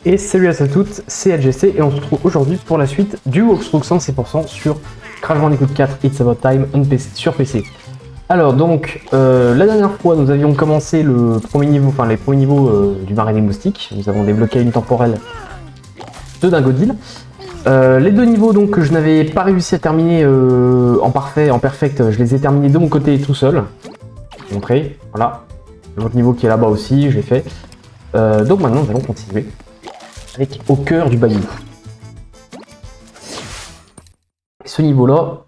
Et salut à toutes, c'est LGC et on se retrouve aujourd'hui pour la suite du walkthrough 100% sur Crash Bandicoot 4 It's About Time sur PC. Alors donc, la dernière fois nous avions commencé le premier niveau, les premiers niveaux du marais des moustiques. Nous avons débloqué une temporelle de Dingodile. Les deux niveaux donc que je n'avais pas réussi à terminer en perfect, je les ai terminés de mon côté tout seul. Je vais vous montrer, voilà. L'autre niveau qui est là-bas aussi, je l'ai fait. Donc maintenant nous allons continuer avec au cœur du bayou. Ce niveau-là,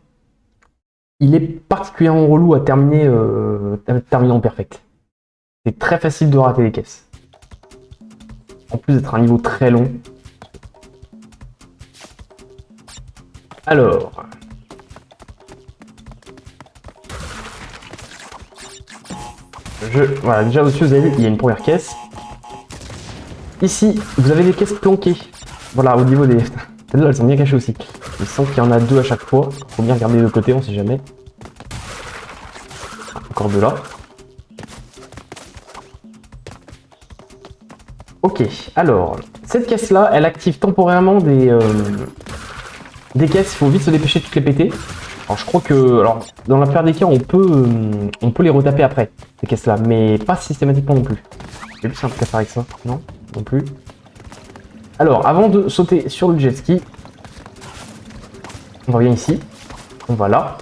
il est particulièrement relou à terminer, en perfect. C'est très facile de rater les caisses. En plus d'être un niveau très long. Alors... Voilà, déjà au-dessus, vous avez vu, il y a une première caisse. Ici, vous avez des caisses planquées. Voilà, au niveau des... Celles-là, elles sont bien cachées aussi. Il semble qu'il y en a deux à chaque fois. Faut bien regarder de côté, on sait jamais. Encore deux là. Ok, alors, cette caisse-là, elle active temporairement des caisses. Il faut vite se dépêcher de toutes les péter. Alors, je crois que, dans la plupart des cas, on peut les retaper après, ces caisses-là, mais pas systématiquement non plus. C'est plus simple qu'à faire avec ça, non? Non plus. Alors, avant de sauter sur le jet ski, on revient ici, on va là,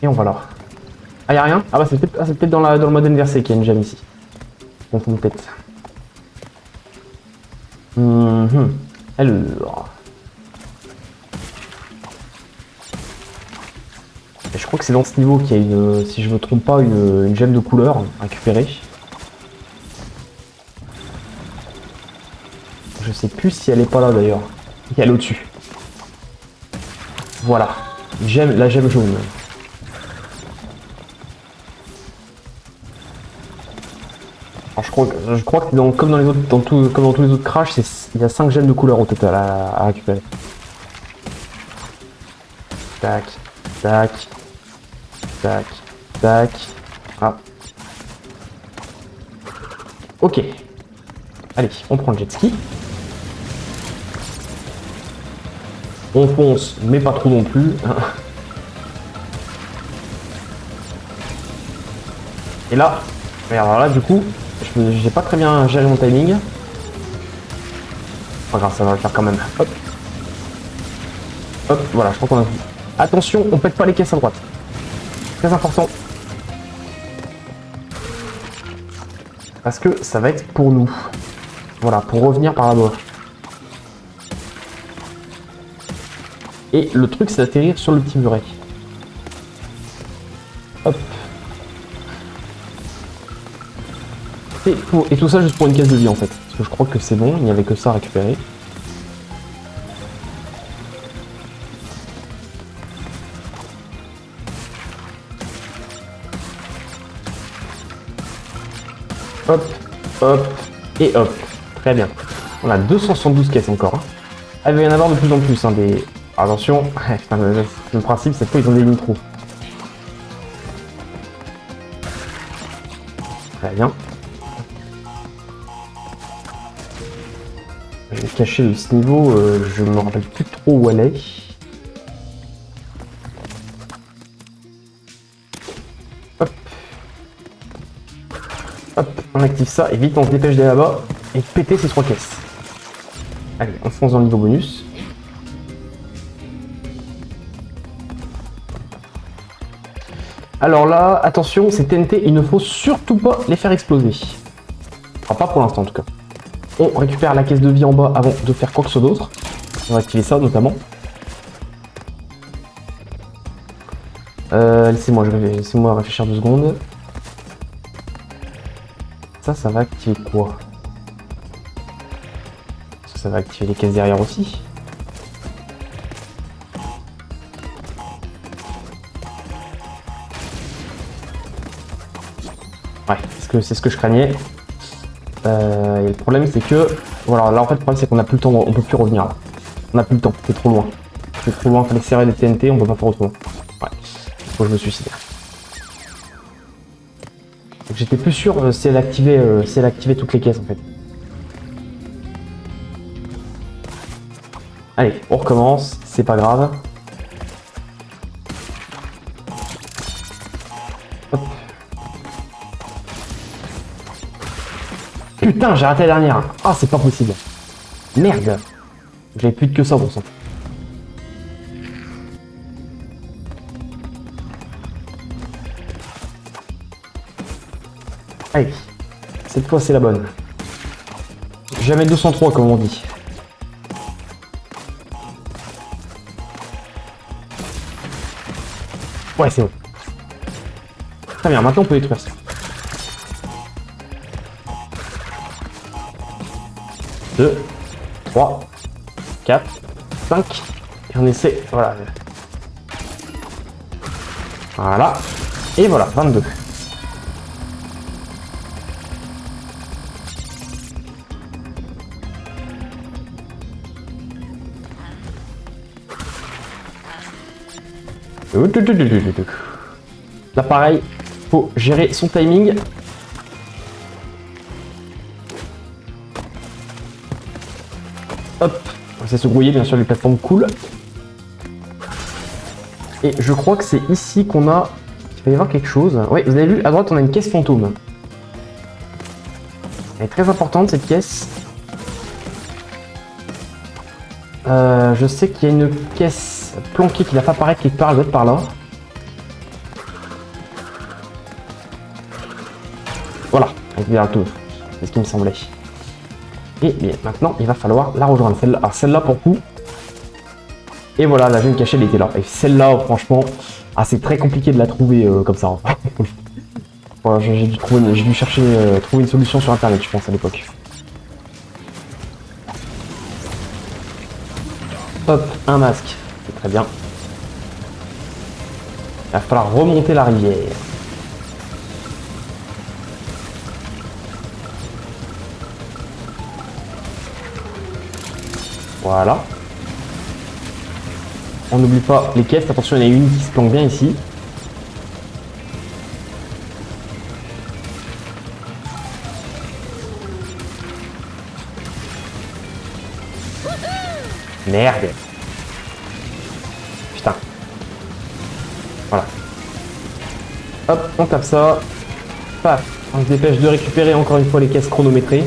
et on va là. Ah, y'a rien? Ah bah c'est peut-être dans le mode inversé qu'il y a une gemme ici. On fout une tête. Alors... Et je crois que c'est dans ce niveau qu'il y a une, si je me trompe pas, une gemme de couleur à récupérer. Je sais plus si elle est pas là d'ailleurs. Elle est au-dessus. Voilà. La gemme jaune. Alors je crois que comme dans les autres, comme dans tous les autres Crash, il y a 5 gemmes de couleur au total à récupérer. Tac, tac, tac, tac. Ah. Ok. Allez, on prend le jet ski. On fonce, mais pas trop non plus. Et là, regarde, alors là du coup, j'ai pas très bien géré mon timing. Pas grave, ça va le faire quand même. Hop. Hop, voilà, je crois qu'on a... Attention, on pète pas les caisses à droite. Très important. Parce que ça va être pour nous. Voilà, pour revenir par là-bas. Et le truc, c'est d'atterrir sur le petit muret. Hop. Et tout ça juste pour une caisse de vie en fait. Parce que je crois que c'est bon, il n'y avait que ça à récupérer. Hop, hop, et hop. Très bien. On a 272 caisses encore. Hein. Ah, il va y en avoir de plus en plus. Hein, des... Attention, le principe, cette fois, ils ont des micros. Très bien. Je vais cacher ce niveau, je me rappelle plus trop où elle est. Hop. Hop, on active ça et vite on se dépêche d'aller là-bas et péter ces 3 caisses. Allez, on fonce dans le niveau bonus. Alors là, attention, ces TNT, il ne faut surtout pas les faire exploser. Enfin, pas pour l'instant en tout cas. On récupère la caisse de vie en bas avant de faire quoi que ce soit d'autre. On va activer ça notamment. Laissez-moi réfléchir 2 secondes. Ça va activer quoi? Est-ce que ça va activer les caisses derrière aussi? Ouais, c'est ce que je craignais. Et le problème c'est que... Voilà, là en fait le problème c'est qu'on n'a plus le temps, on peut plus revenir là. On n'a plus le temps, c'est trop loin. C'est trop loin, il fallait serrer les TNT, on peut pas faire autrement. Ouais, faut que je me suicide. J'étais plus sûr si elle activait toutes les caisses en fait. Allez, on recommence, c'est pas grave. Hop. Putain, j'ai raté la dernière. Ah, c'est pas possible. Merde. J'avais plus que 100%. Allez, cette fois c'est la bonne. Jamais 203 comme on dit. Ouais, c'est bon. Très bien, maintenant on peut détruire ça. 2, 3, 4, 5. Et on essaie. Voilà. Voilà. Et voilà, 22. Là pareil, faut gérer son timing. Hop, on essaie de se grouiller bien sûr les plateformes cool. Et je crois que c'est ici qu'on a... Il va y avoir quelque chose. Oui, vous avez vu, à droite on a une caisse fantôme. Elle est très importante cette caisse. Je sais qu'il y a une caisse planquée qui va pas apparaître quelque part, elle doit être par là. Voilà, avec des râteaux. C'est ce qui me semblait. Et bien, maintenant, il va falloir la rejoindre. Celle-là, alors celle-là pour coup. Et voilà, la jeune cachée, elle était là. Et celle-là, franchement, c'est très compliqué de la trouver comme ça. Voilà, j'ai dû chercher, trouver une solution sur internet, je pense, à l'époque. Hop, un masque. C'est très bien. Il va falloir remonter la rivière. Voilà. On n'oublie pas les caisses. Attention, il y en a une qui se planque bien ici. Merde. Putain. Voilà. Hop, on tape ça. Paf. On se dépêche de récupérer encore une fois les caisses chronométrées.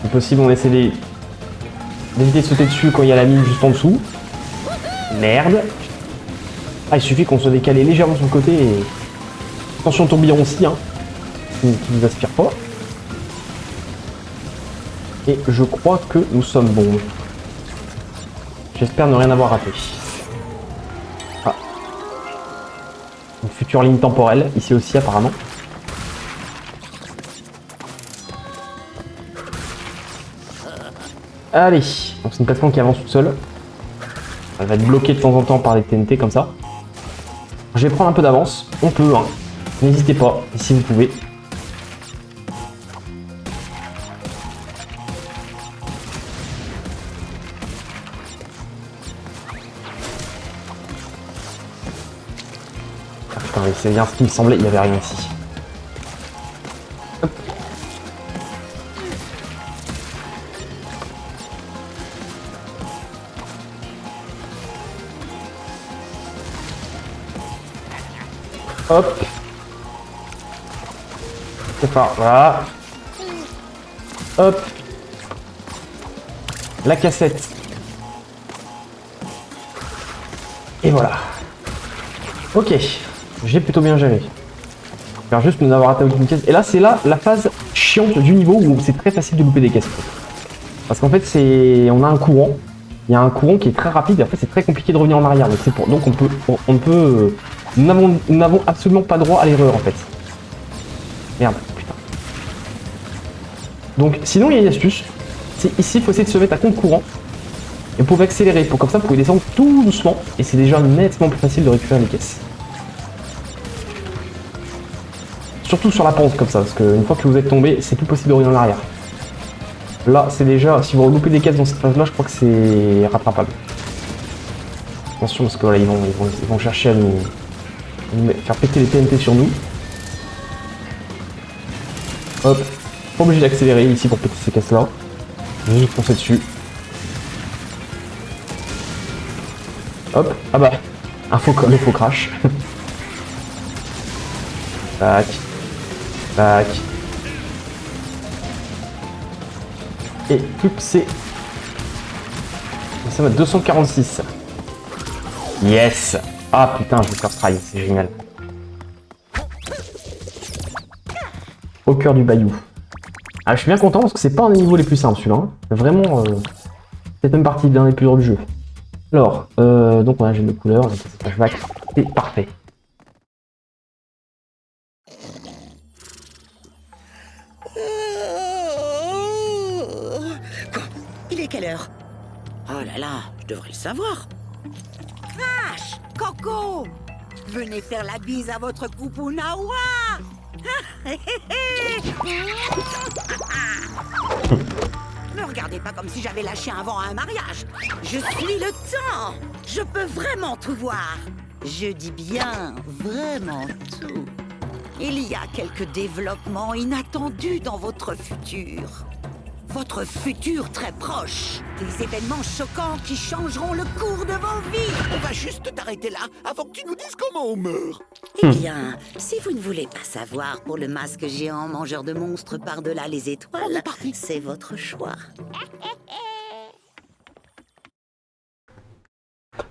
Si possible, on essaie d'éviter de sauter dessus quand il y a la mine juste en dessous. Merde. Ah, il suffit qu'on soit décalé légèrement sur le côté et... Attention au tourbillon aussi, hein. Qui ne nous aspire pas. Et je crois que nous sommes bons. J'espère ne rien avoir raté. Ah. Une future ligne temporelle, ici aussi apparemment. Allez, donc c'est une plateforme qui avance toute seule. Elle va être bloquée de temps en temps par des TNT comme ça. Je vais prendre un peu d'avance, on peut, hein. N'hésitez pas, si vous pouvez. Ah putain, mais c'est bien ce qui me semblait, il n'y avait rien ici. Hop. Hop. C'est pas, voilà. Hop. La cassette. Et voilà. Ok. J'ai plutôt bien géré. Faire juste nous avoir attaqué une caisse. Et là, c'est là la phase chiante du niveau où c'est très facile de louper des caisses. Parce qu'en fait, on a un courant. Il y a un courant qui est très rapide et en fait, c'est très compliqué de revenir en arrière. Donc nous n'avons absolument pas droit à l'erreur en fait. Merde, putain. Donc, sinon, il y a une astuce. C'est ici, il faut essayer de se mettre à compte courant. Et vous pouvez accélérer. Comme ça, vous pouvez descendre tout doucement. Et c'est déjà nettement plus facile de récupérer les caisses. Surtout sur la pente comme ça, parce qu'une fois que vous êtes tombé, c'est plus possible de revenir en arrière. Là, c'est déjà, si vous loupez des caisses dans cette phase-là, je crois que c'est rattrapable. Attention, parce que voilà, ils vont chercher à nous faire péter les TNT sur nous. Hop. Pas obligé d'accélérer ici pour péter ces caisses là. Juste foncer dessus. Hop. Ah bah. Le faux crash. Tac. Tac. Et plus que c'est... Ça va 246. Yes. Ah putain, je vais first try, c'est génial. Au cœur du bayou. Ah, je suis bien content parce que c'est pas un des niveaux les plus simples celui-là. Hein. Vraiment, c'est même partie d'un des plus durs du jeu. Alors, donc on a un jeu de couleurs, c'est parfait. Quoi? Il est quelle heure? Oh là là, je devrais le savoir. Vache, Coco, venez faire la bise à votre Kupunawa. Ne regardez pas comme si j'avais lâché un vent à un mariage. Je suis le temps. Je peux vraiment tout voir. Je dis bien vraiment tout. Il y a quelques développements inattendus dans votre futur. Votre futur très proche. Des événements choquants qui changeront le cours de vos vies. On va juste t'arrêter là avant que tu nous dises comment on meurt. Eh bien, si vous ne voulez pas savoir pour le masque géant mangeur de monstres par-delà les étoiles, c'est votre choix.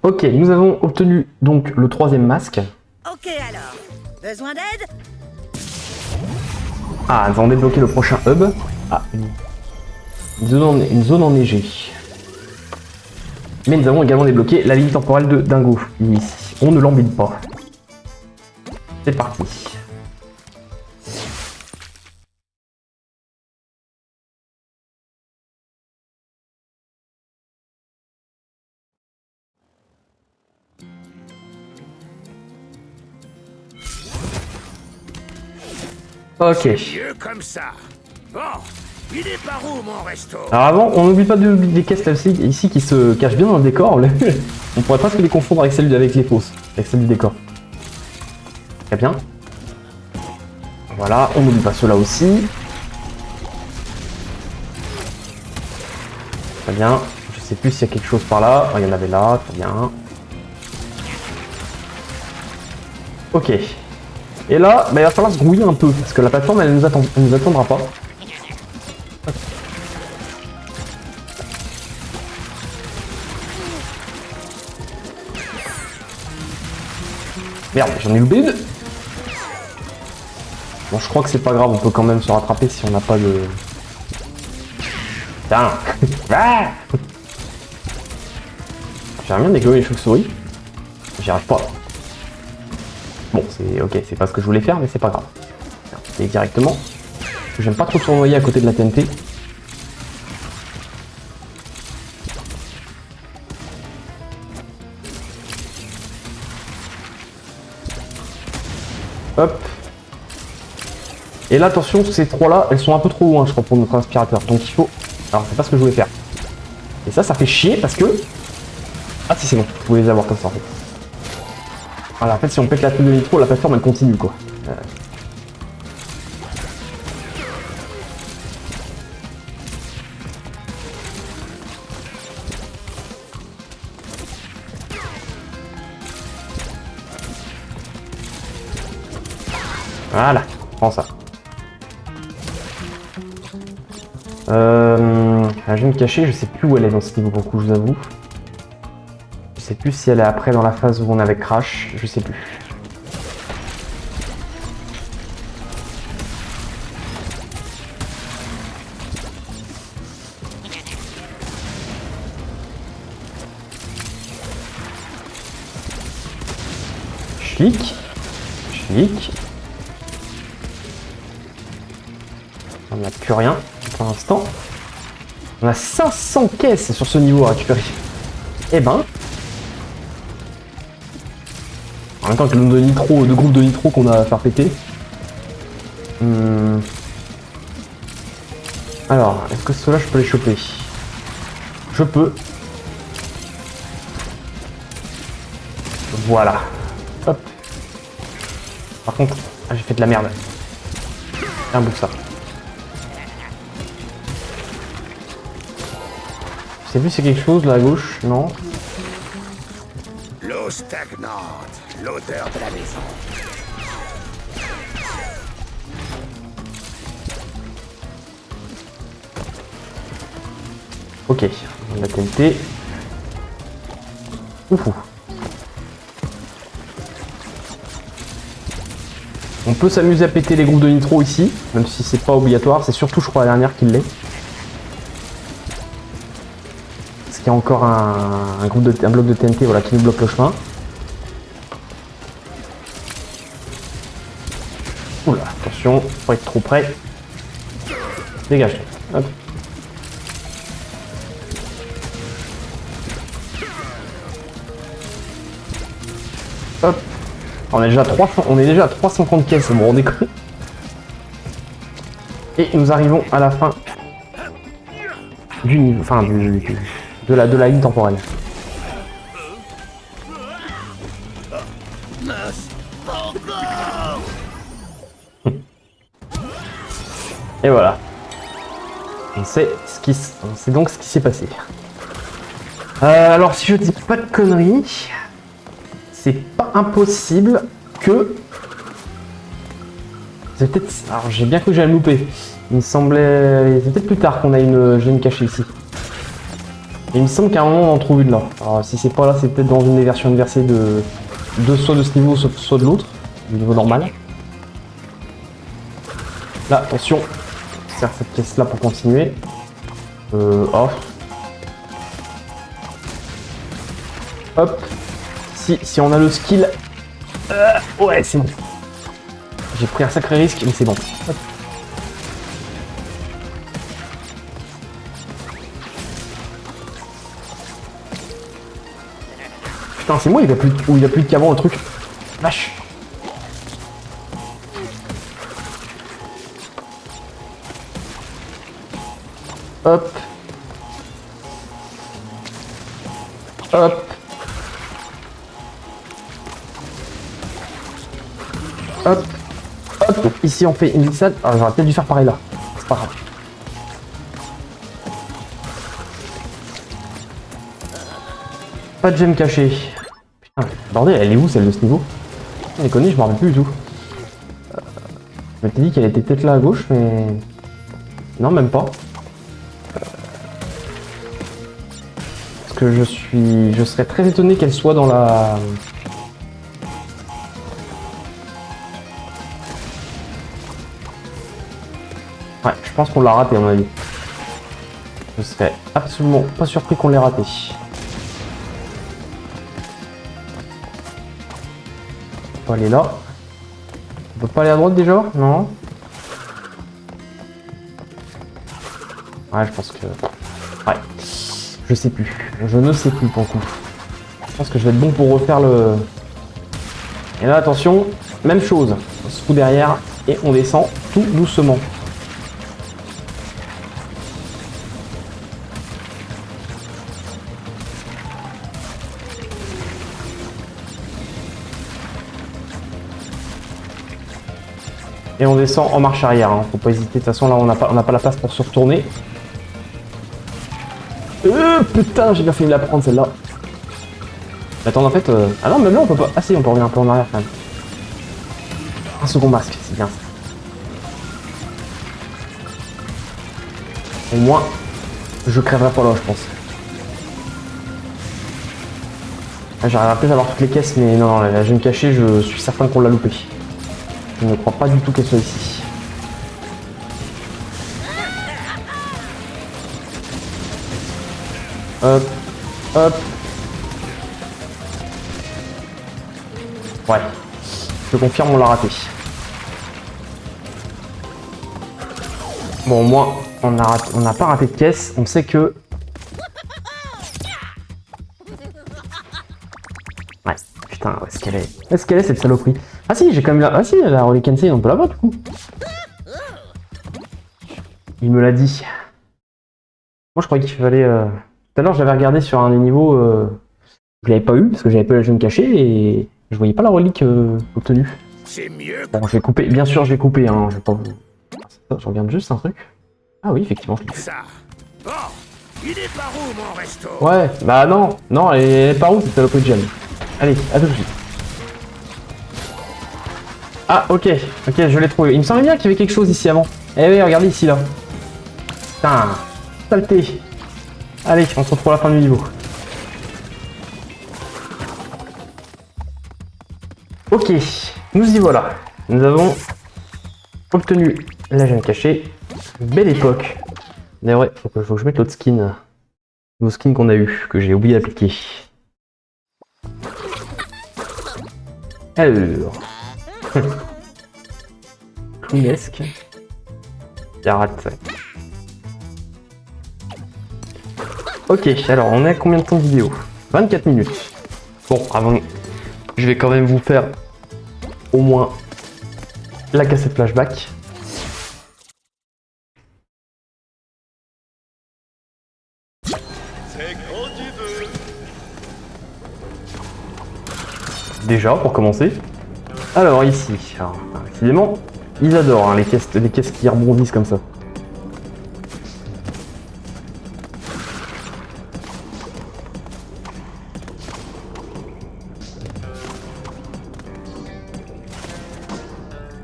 Ok, nous avons obtenu donc le 3e masque. Ok alors, besoin d'aide? Ah, nous avons débloqué le prochain hub. Ah, une zone enneigée. Mais nous avons également débloqué la ligne temporelle de Dingo. Ici. On ne l'embête pas. C'est parti. Ok. Mieux comme ça. Bon, il est par où mon resto? Alors avant, on n'oublie pas des caisses là ici qui se cachent bien dans le décor. On pourrait presque les confondre avec celles avec les fausses, avec celles du décor. Très bien. Voilà, on n'oublie pas ceux-là aussi. Très bien. Je sais plus s'il y a quelque chose par là. Ah, il y en avait là, très bien. Ok. Et là, bah, il va falloir se grouiller un peu, parce que la plateforme, elle nous attendra pas. Merde, j'en ai loupé une. Bon, je crois que c'est pas grave, on peut quand même se rattraper si on n'a pas de... Putain. J'aimerais bien dégommer les chauves-souris. J'y arrive pas. Bon, c'est ok, c'est pas ce que je voulais faire, mais c'est pas grave. C'est directement. J'aime pas trop tournoyer à côté de la TNT. Hop. Et là, attention, ces trois-là, elles sont un peu trop loin, je crois, pour notre aspirateur. Donc il faut... Alors, c'est pas ce que je voulais faire. Et ça fait chier parce que... Ah si, c'est bon, vous pouvez les avoir comme ça, en fait. Voilà, en fait, si on pète la truc de nitro, la plateforme, elle continue, quoi. Voilà, prends ça. Je vais me cacher, je sais plus où elle est dans ce niveau pour le coup, je vous avoue. Je sais plus si elle est après dans la phase où on avait Crash, je sais plus. Schlick. Schlick. On n'a plus rien pour l'instant. On a 500 caisses sur ce niveau à récupérer. Eh ben. En même temps que le nombre de nitro, de groupes de nitro qu'on a à faire péter. Alors, est-ce que ceux-là je peux les choper? Je peux. Voilà. Hop. Par contre, j'ai fait de la merde. Tiens, bouffe ça. Je sais plus si c'est quelque chose là à gauche, non? L'eau stagnante, l'odeur de la maison. Ok, on a TNT. Ouf. On peut s'amuser à péter les groupes de nitro ici, même si c'est pas obligatoire, c'est surtout je crois la dernière qui l'est. Parce qu'il y a encore un bloc de TNT voilà, qui nous bloque le chemin. Oula, attention, faut pas être trop près. Dégage. Hop. Hop. On est déjà à 350 caisses, vous vous rendez compte? Et nous arrivons à la fin du niveau, enfin de la ligne temporelle. Et voilà. On sait donc ce qui s'est passé. Alors si je dis pas de conneries, c'est pas impossible que... C'est peut-être... Alors j'ai bien cru que j'allais me louper. Il me semblait... C'est peut-être plus tard qu'on a une gemme cachée ici. Et il me semble qu'à un moment on en trouve une là. Alors si c'est pas là, c'est peut-être dans une des versions inversées de soit de ce niveau, soit de l'autre. Du niveau normal. Là, attention. Je sers cette pièce là pour continuer. Off. Hop. Si on a le skill... ouais, c'est bon. J'ai pris un sacré risque, mais c'est bon. Hop. Putain, c'est moi, il va plus qu'avant le truc. Vache. Hop. Hop. Hop. Hop. Donc ici on fait une glissade. Alors j'aurais peut-être dû faire pareil là. C'est pas grave. Pas de gemme cachée. Putain, bordel, elle est où celle de ce niveau? Je déconne, je m'en rappelle plus du tout. Je m'étais dit qu'elle était peut-être là à gauche, mais... Non, même pas. Parce que je serais très étonné qu'elle soit dans la... Ouais, je pense qu'on l'a raté à mon avis. Je serais absolument pas surpris qu'on l'ait raté. On peut aller là. On peut pas aller à droite déjà? Non. Ouais, je pense que... Ouais. Je sais plus. Je ne sais plus pour le coup. Je pense que je vais être bon pour refaire le... Et là, attention. Même chose. On se fout derrière et on descend tout doucement. Et on descend en marche arrière, hein. Faut pas hésiter, de toute façon là on n'a pas la place pour se retourner. Putain, j'ai bien failli la prendre celle-là. Attends, en fait... Ah non, même là on peut pas... Ah si, on peut revenir un peu en arrière quand même. Un second masque, c'est bien ça. Au moins, je crèverai pas là, je pense. J'arriverai peut-être à avoir toutes les caisses, mais non, la gemme cachée, je suis certain qu'on l'a loupé. Je ne crois pas du tout qu'elle soit ici. Hop, hop. Ouais, je confirme, on l'a raté. Bon, au moins, on n'a pas raté de caisse. On sait que... Ouais, putain, où est-ce qu'elle est? Où est-ce qu'elle est cette saloperie? Ah si, j'ai quand même la... Ah si, la Rolly Kensei, on peut l'avoir du coup. Il me l'a dit. Moi je croyais qu'il fallait... Tout à l'heure j'avais regardé sur un des niveaux... Je l'avais pas eu parce que j'avais pas la gemme cachée et je voyais pas la relique obtenue. C'est mieux. Bon, je vais couper, bien sûr je vais couper, hein. Je vais pas vous... Je regarde juste un truc. Ah oui, effectivement, je l'ai fait. Ça. Bon, Il est par où, mon resto? Ouais, bah non, non, elle est par où cette saloperie de gemme? Allez, à tout de suite. Ah, ok, je l'ai trouvé. Il me semblait bien qu'il y avait quelque chose ici avant. Eh oui, regardez ici, là. Putain, saleté. Allez, on se retrouve à la fin du niveau. Ok, nous y voilà. Nous avons obtenu la gemme cachée. Belle époque. D'ailleurs, ouais, faut que je mette l'autre skin. Nos skins qu'on a eu, que j'ai oublié d'appliquer. Alors. Clownesque. Pirate. Ok, alors on est à combien de temps de vidéo? 24 minutes. Bon, avant, je vais quand même vous faire au moins la cassette flashback. Déjà, pour commencer. Alors ici, alors, décidément, ils adorent hein, les caisses qui rebondissent comme ça.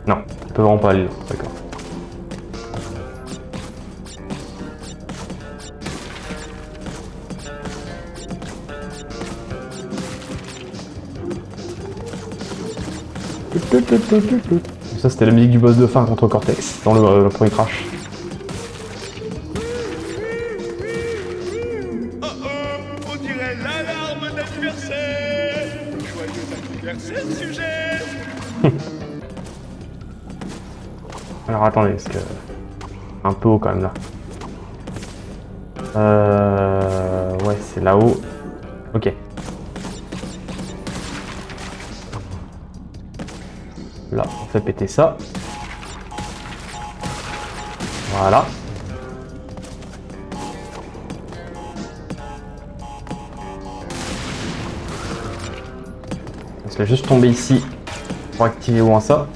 Non, ils peuvent vraiment pas aller là, d'accord. Ça c'était la musique du boss de fin contre Cortex dans le premier crash. Oh oh, on dirait l'alarme d'anniversaire. Joyeux anniversaire, sujet. Alors attendez, parce que... un peu haut quand même là. Ouais, c'est là-haut. Ok. Là, on fait péter ça. Voilà. On se laisse juste tomber ici pour activer au moins ça.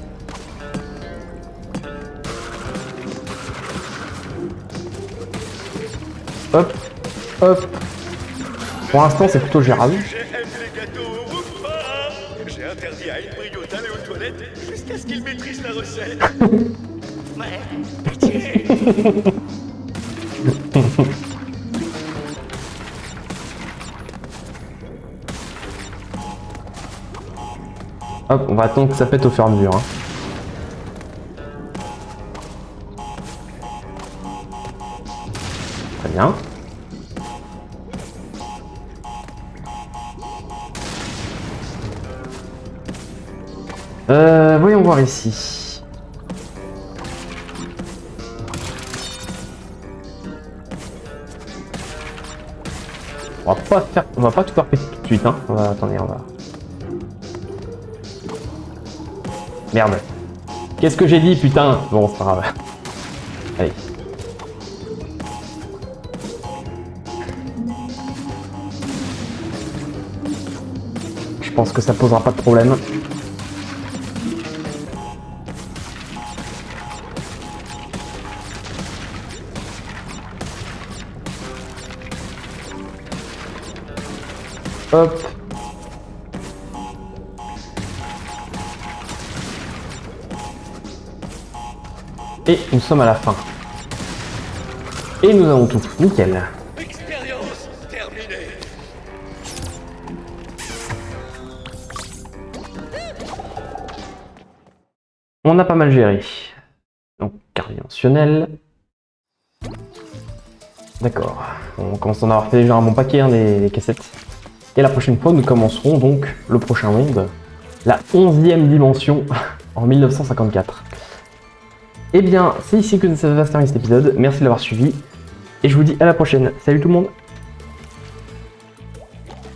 Hop, hop. Pour l'instant, c'est plutôt gérable. J'aime les gâteaux au repas. J'ai interdit à Embryo d'aller aux toilettes jusqu'à ce qu'il maîtrise la recette. Ouais, pitié. Hop, on va attendre que ça pète au fur et à mesure. Hein. Très bien. Voyons voir ici. On va pas tout faire péter tout de suite, hein. Attendez, on va. Merde. Qu'est-ce que j'ai dit, putain? Bon, c'est pas grave. Allez. Je pense que ça posera pas de problème. Hop. Et nous sommes à la fin. Et nous avons tout. Nickel. Expérience terminée. On a pas mal géré. Donc, carte dimensionnelle. D'accord. On commence à en avoir fait déjà un bon paquet hein, des cassettes. Et la prochaine fois, nous commencerons donc le prochain monde, la 11e dimension en 1954. Eh bien, c'est ici que ça va se terminer cet épisode. Merci de l'avoir suivi. Et je vous dis à la prochaine. Salut tout le monde!